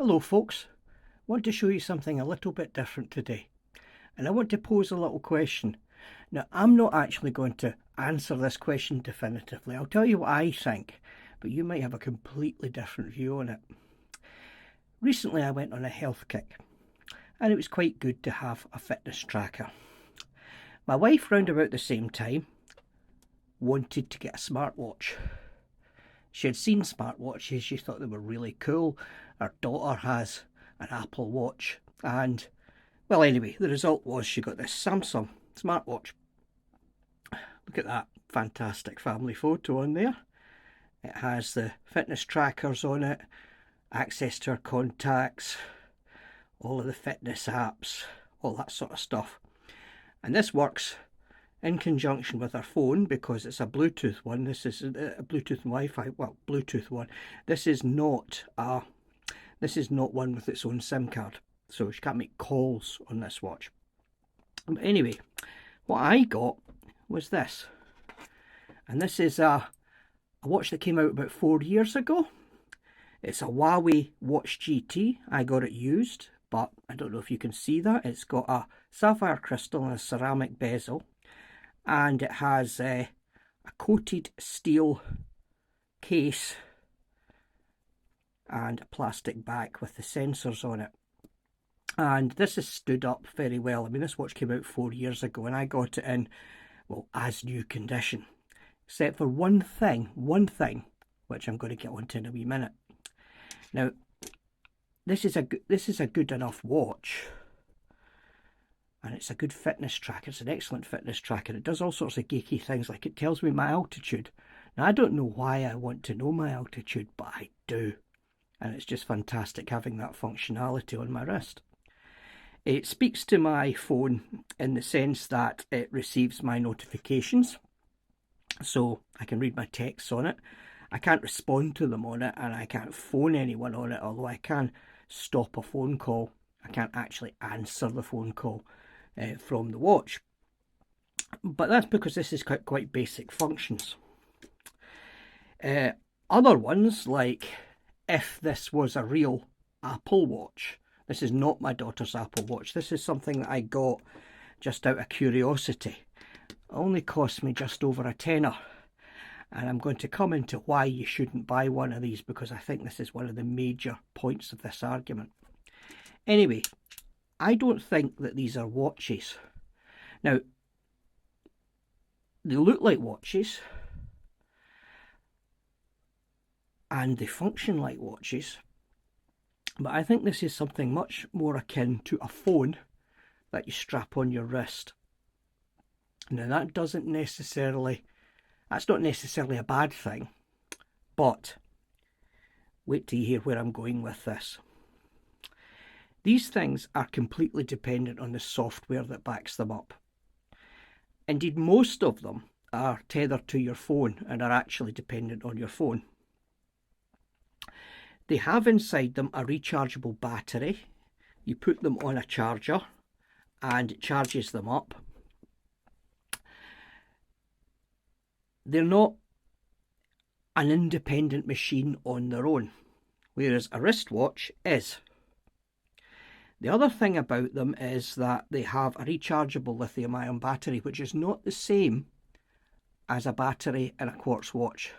Hello folks, I want to show you something a little bit different today, and I want to pose a little question. Now, I'm not actually going to answer this question definitively. I'll tell you what I think, but you might have a completely different view on it. Recently I went on a health kick, and it was quite good to have a fitness tracker. My wife, round about the same time, wanted to get a smartwatch. She had seen smartwatches, she thought they were really cool. Her daughter has an Apple Watch, and well, anyway, the result was she got this Samsung smartwatch. Look at that fantastic family photo on there. It has the fitness trackers on it, access to her contacts, all of the fitness apps, all that sort of stuff. And this works in conjunction with our phone because it's a Bluetooth one. This is a Bluetooth and Wi-Fi. Well, Bluetooth one. This is not one with its own SIM card, so you can't make calls on this watch. But anyway, what I got was this, and this is a watch that came out about 4 years ago. It's a Huawei Watch GT. I got it used, but I don't know if you can see that. It's got a sapphire crystal and a ceramic bezel, and it has a coated steel case and a plastic back with the sensors on it. And this has stood up very well. I mean, this watch came out 4 years ago, and I got it in, well, as new condition, except for one thing, which I'm going to get onto in a wee minute. Now, this is a good enough watch, and it's a good fitness tracker. It's an excellent fitness tracker. It does all sorts of geeky things, like it tells me my altitude. Now, I don't know why I want to know my altitude, but I do, and it's just fantastic having that functionality on my wrist. It speaks to my phone in the sense that it receives my notifications, so I can read my texts on it. I can't respond to them on it, and I can't phone anyone on it, although I can stop a phone call. I can't actually answer the phone call from the watch. But that's because this is quite basic functions. Other ones, like if this was a real Apple Watch. This is not my daughter's Apple Watch. This is something that I got just out of curiosity. It only cost me just over a tenner. And I'm going to come into why you shouldn't buy one of these, because I think this is one of the major points of this argument. Anyway, I don't think that these are watches. Now, they look like watches, and they function like watches, but I think this is something much more akin to a phone that you strap on your wrist. Now, that's not necessarily a bad thing, but wait till you hear where I'm going with this. These things are completely dependent on the software that backs them up. Indeed, most of them are tethered to your phone and are actually dependent on your phone. They have inside them a rechargeable battery. You put them on a charger and it charges them up. They're not an independent machine on their own, whereas a wristwatch is. The other thing about them is that they have a rechargeable lithium-ion battery, which is not the same as a battery in a quartz watch,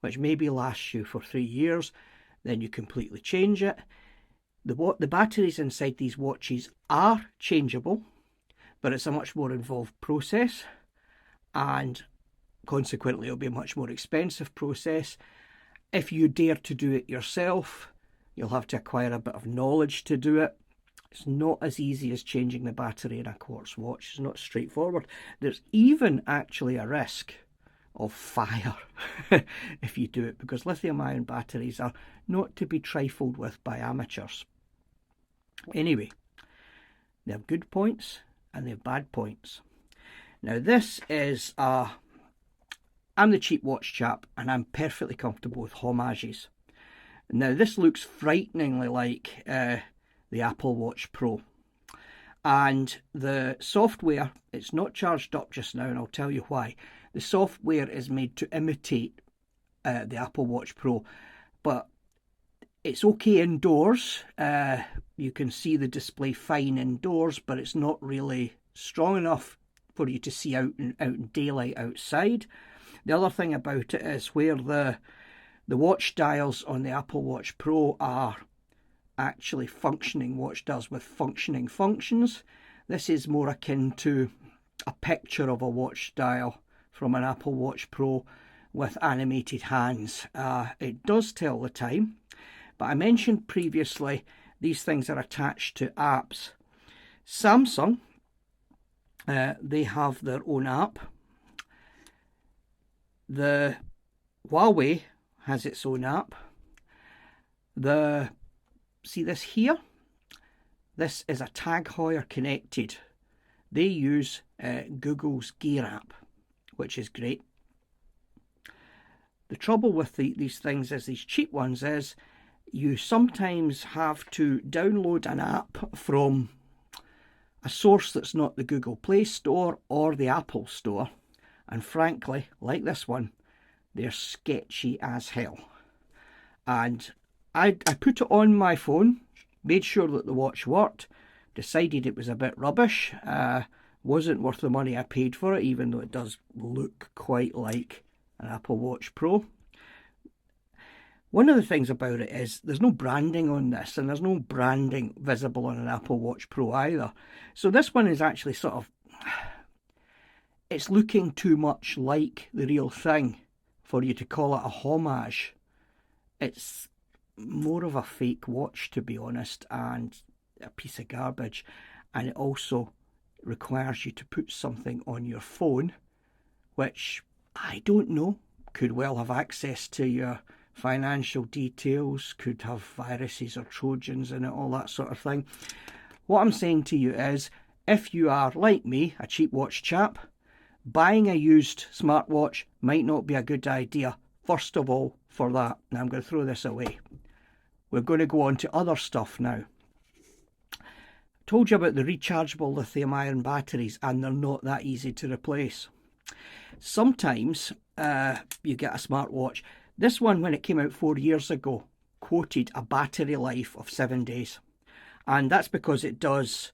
which maybe lasts you for 3 years, then you completely change it. The batteries inside these watches are changeable, but it's a much more involved process, and consequently it'll be a much more expensive process. If you dare to do it yourself, you'll have to acquire a bit of knowledge to do it. It's not as easy as changing the battery in a quartz watch. It's not straightforward. There's even actually a risk of fire if you do it, because lithium-ion batteries are not to be trifled with by amateurs. Anyway, they have good points and they have bad points. Now, this is I'm the cheap watch chap, and I'm perfectly comfortable with homages. Now, this looks frighteningly like the Apple Watch Pro, and the software, it's not charged up just now, and I'll tell you why. The software is made to imitate the Apple Watch Pro, but It's okay indoors. You can see the display fine indoors, but it's not really strong enough for you to see out in daylight outside. The other thing about it is where the watch dials on the Apple Watch Pro are actually functioning watch dials with functioning functions. This is more akin to a picture of a watch dial from an Apple Watch Pro with animated hands. It does tell the time, but I mentioned previously these things are attached to apps. Samsung, they have their own app. The Huawei has its own app. See this here? This is a Tag Heuer connected. They use Google's Gear app, which is great. The trouble with these things is, these cheap ones, is you sometimes have to download an app from a source that's not the Google Play Store or the Apple Store. And frankly, like this one, they're sketchy as hell. And I put it on my phone, made sure that the watch worked, decided it was a bit rubbish, wasn't worth the money I paid for it, even though it does look quite like an Apple Watch Pro. One of the things about it is there's no branding on this, and there's no branding visible on an Apple Watch Pro either. So this one is actually sort of, it's looking too much like the real thing for you to call it a homage. It's more of a fake watch, to be honest, and a piece of garbage. And it also requires you to put something on your phone, which I don't know, could well have access to your financial details, could have viruses or trojans in it, all that sort of thing. What I'm saying to you is, if you are like me, a cheap watch chap, buying a used smartwatch might not be a good idea, first of all, for that. Now I'm going to throw this away. We're going to go on to other stuff now. Told you about the rechargeable lithium-ion batteries, and they're not that easy to replace. Sometimes you get a smartwatch. This one, when it came out 4 years ago, quoted a battery life of 7 days. And that's because it does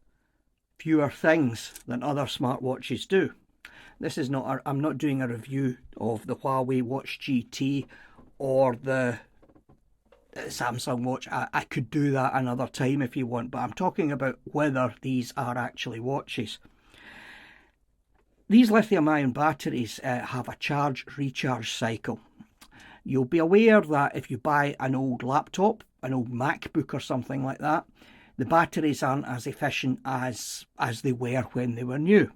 fewer things than other smartwatches do. This is not, I'm not doing a review of the Huawei Watch GT or the Samsung Watch. I could do that another time if you want, but I'm talking about whether these are actually watches. These lithium-ion batteries have a charge-recharge cycle. You'll be aware that if you buy an old laptop, an old MacBook or something like that, the batteries aren't as efficient as they were when they were new.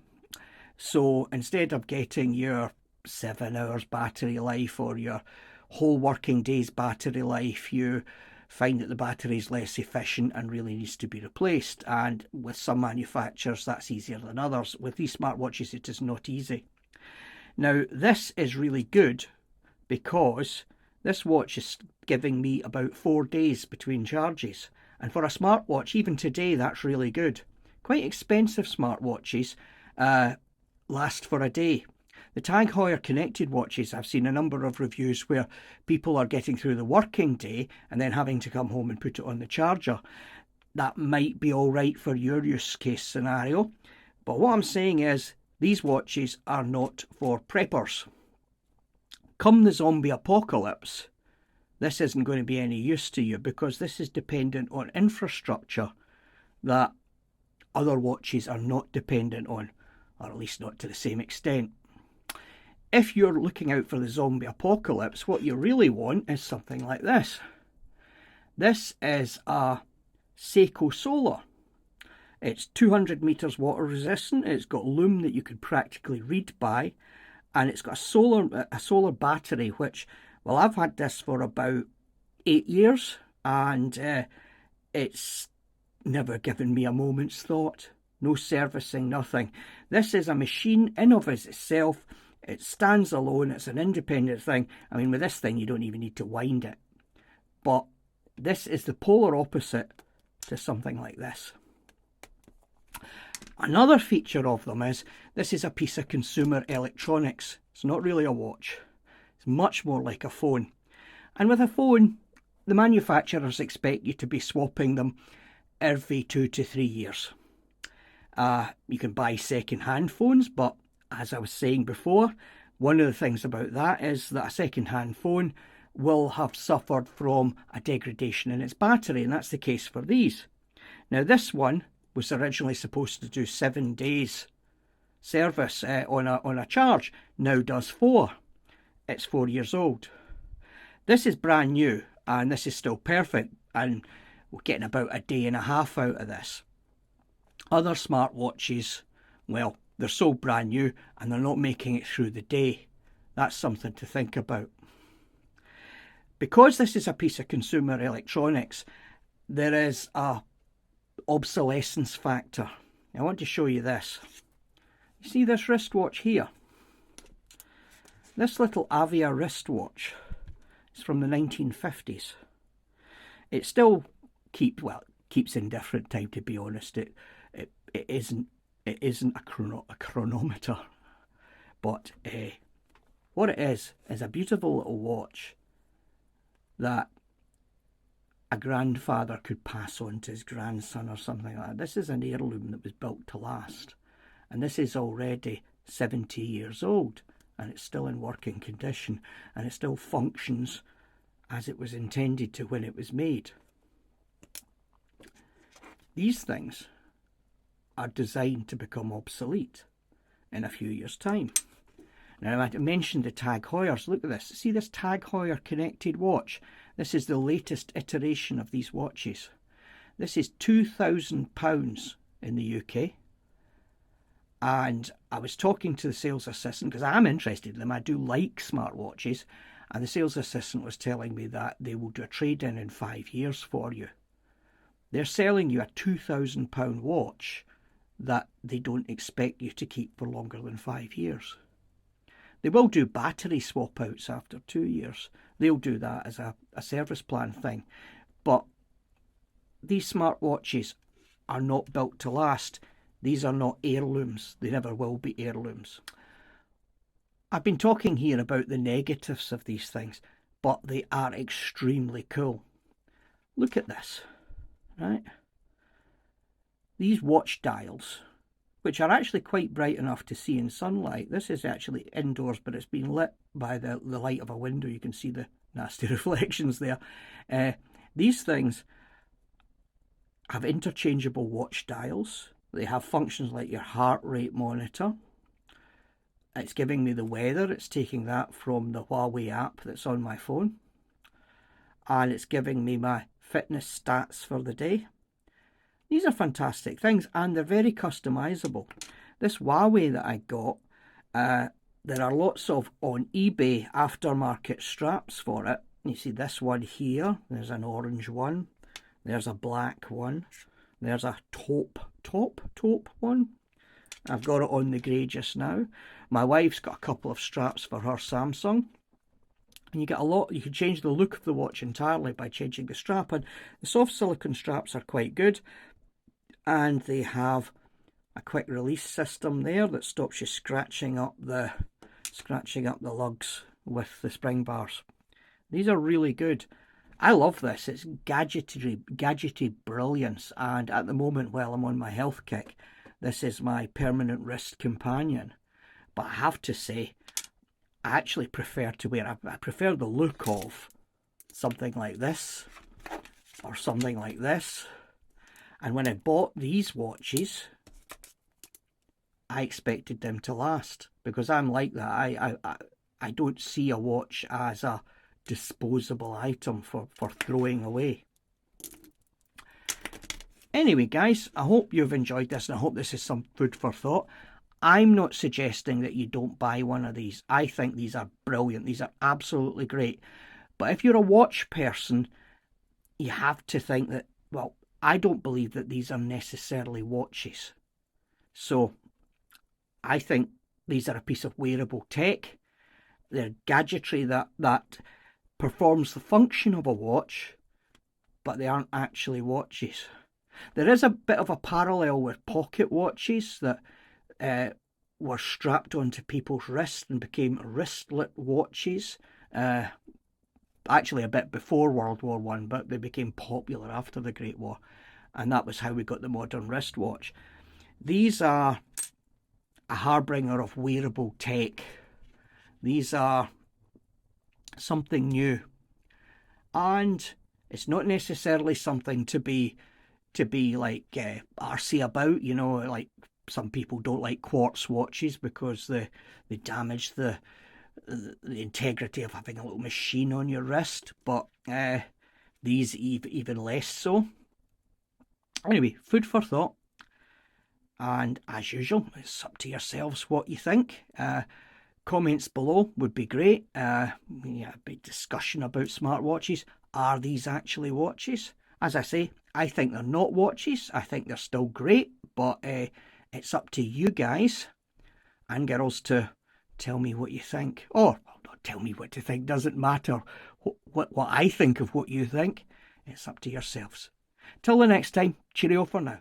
So instead of getting your 7 hours battery life or your whole working day's battery life, you find that the battery is less efficient and really needs to be replaced. And with some manufacturers, that's easier than others. With these smartwatches, it is not easy. Now, this is really good because this watch is giving me about 4 days between charges. And for a smartwatch, even today, that's really good. Quite expensive smartwatches last for a day. The Tag Heuer connected watches, I've seen a number of reviews where people are getting through the working day and then having to come home and put it on the charger. That might be all right for your use case scenario, but what I'm saying is these watches are not for preppers. Come the zombie apocalypse, this isn't going to be any use to you because this is dependent on infrastructure that other watches are not dependent on, or at least not to the same extent. If you're looking out for the zombie apocalypse, what you really want is something like this. This is a Seiko Solar. It's 200 meters water resistant. It's got lume that you could practically read by, and it's got a solar battery, which, well, I've had this for about 8 years, and it's never given me a moment's thought. No servicing, nothing. This is a machine in of itself. It stands alone. It's an independent thing. I mean, with this thing, you don't even need to wind it. But this is the polar opposite to something like this. Another feature of them is this is a piece of consumer electronics. It's not really a watch. It's much more like a phone. And with a phone, the manufacturers expect you to be swapping them every 2 to 3 years. You can buy second-hand phones, but as I was saying before, one of the things about that is that a second-hand phone will have suffered from a degradation in its battery, and that's the case for these. Now, this one was originally supposed to do 7 days service on a charge, now does 4. It's 4 years old. This is brand new, and this is still perfect, and we're getting about a day and a half out of this. Other smartwatches, well, they're so brand new and they're not making it through the day. That's something to think about. Because this is a piece of consumer electronics, there is a obsolescence factor. I want to show you this. You see this wristwatch here? This little Avia wristwatch is from the 1950s. It still keeps in different time, to be honest. It isn't a chronometer, but what it is a beautiful little watch that a grandfather could pass on to his grandson or something like that. This is an heirloom that was built to last, and this is already 70 years old, and it's still in working condition, and it still functions as it was intended to when it was made. These things are designed to become obsolete in a few years' time. Now, I mentioned the Tag Heuers. Look at this. See this Tag Heuer connected watch? This is the latest iteration of these watches. This is £2,000 in the UK. And I was talking to the sales assistant, because I'm interested in them. I do like smartwatches. And the sales assistant was telling me that they will do a trade-in in 5 years for you. They're selling you a £2,000 watch that they don't expect you to keep for longer than 5 years. They will do battery swap outs after 2 years. They'll do that as a service plan thing. But these smartwatches are not built to last. These are not heirlooms. They never will be heirlooms. I've been talking here about the negatives of these things, but they are extremely cool. Look at this, right? These watch dials, which are actually quite bright enough to see in sunlight. This is actually indoors, but it's been lit by the light of a window. You can see the nasty reflections there. These things have interchangeable watch dials. They have functions like your heart rate monitor. It's giving me the weather. It's taking that from the Huawei app that's on my phone. And it's giving me my fitness stats for the day. These are fantastic things, and they're very customizable. This Huawei that I got, there are lots of on eBay aftermarket straps for it. You see this one here, there's an orange one, there's a black one, there's a taupe one. I've got it on the grey just now. My wife's got a couple of straps for her Samsung. And you get a lot, you can change the look of the watch entirely by changing the strap. And the soft silicone straps are quite good. And they have a quick release system there that stops you scratching up the lugs with the spring bars. These are really good. I love this. It's gadgety brilliance. And at the moment, while I'm on my health kick, this is my permanent wrist companion. But I have to say, I actually prefer to wear, I prefer the look of something like this or something like this. And when I bought these watches, I expected them to last, because I'm like that. I don't see a watch as a disposable item for throwing away. Anyway, guys, I hope you've enjoyed this, and I hope this is some food for thought. I'm not suggesting that you don't buy one of these. I think these are brilliant. These are absolutely great. But if you're a watch person, you have to think that, well, I don't believe that these are necessarily watches. So I think these are a piece of wearable tech. They're gadgetry that performs the function of a watch, but they aren't actually watches. There is a bit of a parallel with pocket watches that were strapped onto people's wrists and became wristlet watches. But actually a bit before World War One, but they became popular after the Great War, and that was how we got the modern wristwatch. These are a harbinger of wearable tech. These are something new, and it's not necessarily something to be like arsy about. You know, like some people don't like quartz watches because they damage the integrity of having a little machine on your wrist, but these even less so. Anyway, food for thought. And as usual, it's up to yourselves what you think. Comments below would be great. A big discussion about smartwatches. Are these actually watches? As I say, I think they're not watches. I think they're still great, but it's up to you guys and girls to tell me what you think. Or not tell me what to think, doesn't matter. What I think of what you think, it's up to yourselves. Till the next time, cheerio for now.